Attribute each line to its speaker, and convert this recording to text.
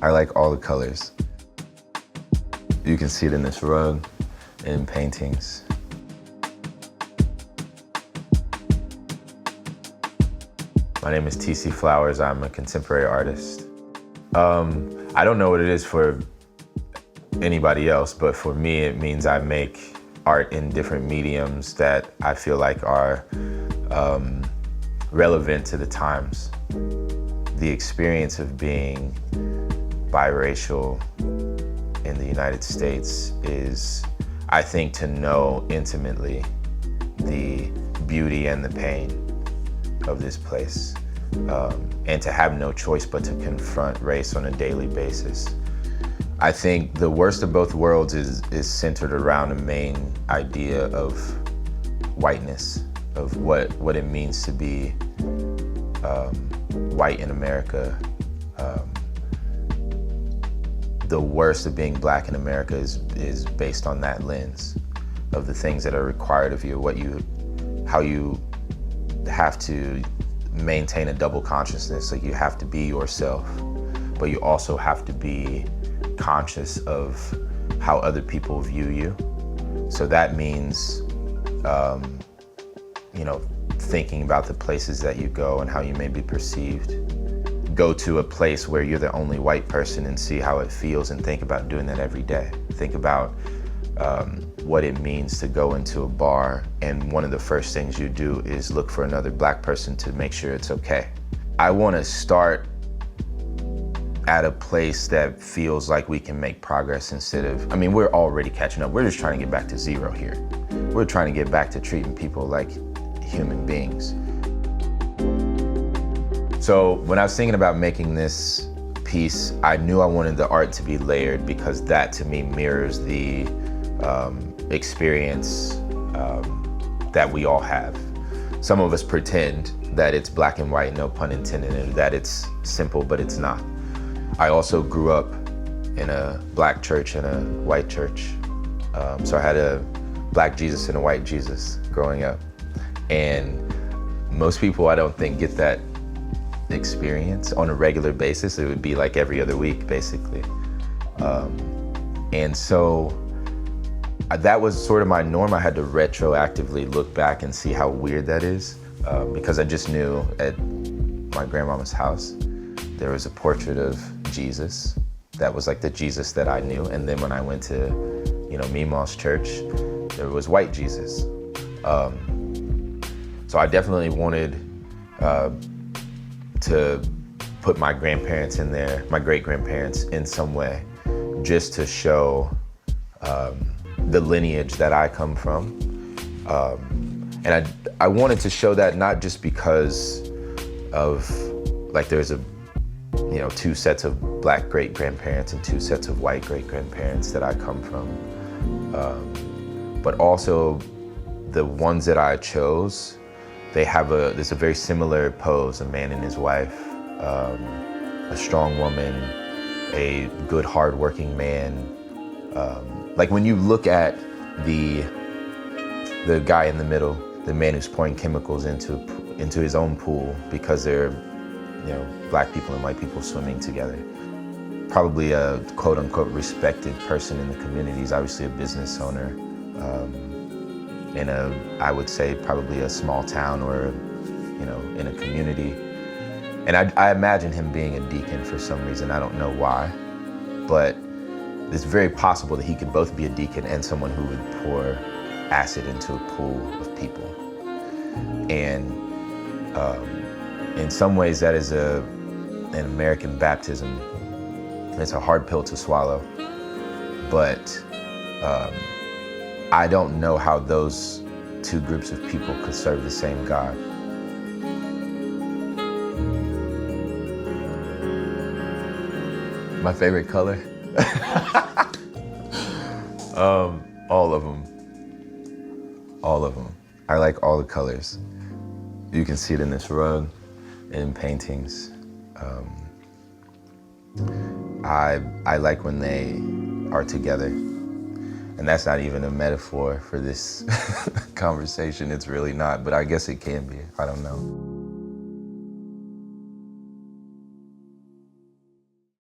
Speaker 1: I like all the colors. You can see it in this rug, in paintings. My name is TCFlowers. I'm a contemporary artist. I don't know what it is for anybody else, but for me, it means I make art in different mediums that I feel like are relevant to the times. The experience of being biracial in the United States is, I think, to know intimately the beauty and the pain of this place, and to have no choice but to confront race on a daily basis. I think the worst of both worlds is centered around a main idea of whiteness, of what it means to be white in America. The worst of being black in America is based on that lens of the things that are required of you, how you have to maintain a double consciousness. Like, you have to be yourself, but you also have to be conscious of how other people view you. So that means, thinking about the places that you go and how you may be perceived. Go to a place where you're the only white person and see how it feels, and think about doing that every day. Think about what it means to go into a bar and one of the first things you do is look for another black person to make sure it's okay. I want to start at a place that feels like we can make progress instead of, we're already catching up. We're just trying to get back to zero here. We're trying to get back to treating people like human beings. So when I was thinking about making this piece, I knew I wanted the art to be layered because that to me mirrors the experience that we all have. Some of us pretend that it's black and white, no pun intended, and that it's simple, but it's not. I also grew up in a black church and a white church. So I had a black Jesus and a white Jesus growing up. And most people, I don't think, get that experience on a regular basis. It would be like every other week, basically. And so that was sort of my norm. I had to retroactively look back and see how weird that is, because I just knew at my grandmama's house, there was a portrait of Jesus. That was like the Jesus that I knew. And then when I went to, Mima's church, there was white Jesus. So I definitely wanted to put my grandparents in there, my great-grandparents in some way, just to show the lineage that I come from. And I wanted to show that not just because of, like, there's two sets of black great-grandparents and two sets of white great-grandparents that I come from, but also the ones that I chose, there's a very similar pose, a man and his wife, a strong woman, a good, hardworking man. Like when you look at the guy in the middle, the man who's pouring chemicals into his own pool because they're, black people and white people swimming together. Probably a quote unquote respected person in the community. He's obviously a business owner. In I would say probably a small town or, in a community. And I imagine him being a deacon for some reason. I don't know why, but it's very possible that he could both be a deacon and someone who would pour acid into a pool of people. And in some ways that is an American baptism. It's a hard pill to swallow, but I don't know how those two groups of people could serve the same God. My favorite color? All of them. All of them. I like all the colors. You can see it in this rug, in paintings. I like when they are together. And that's not even a metaphor for this conversation. It's really not, but I guess it can be. I don't know.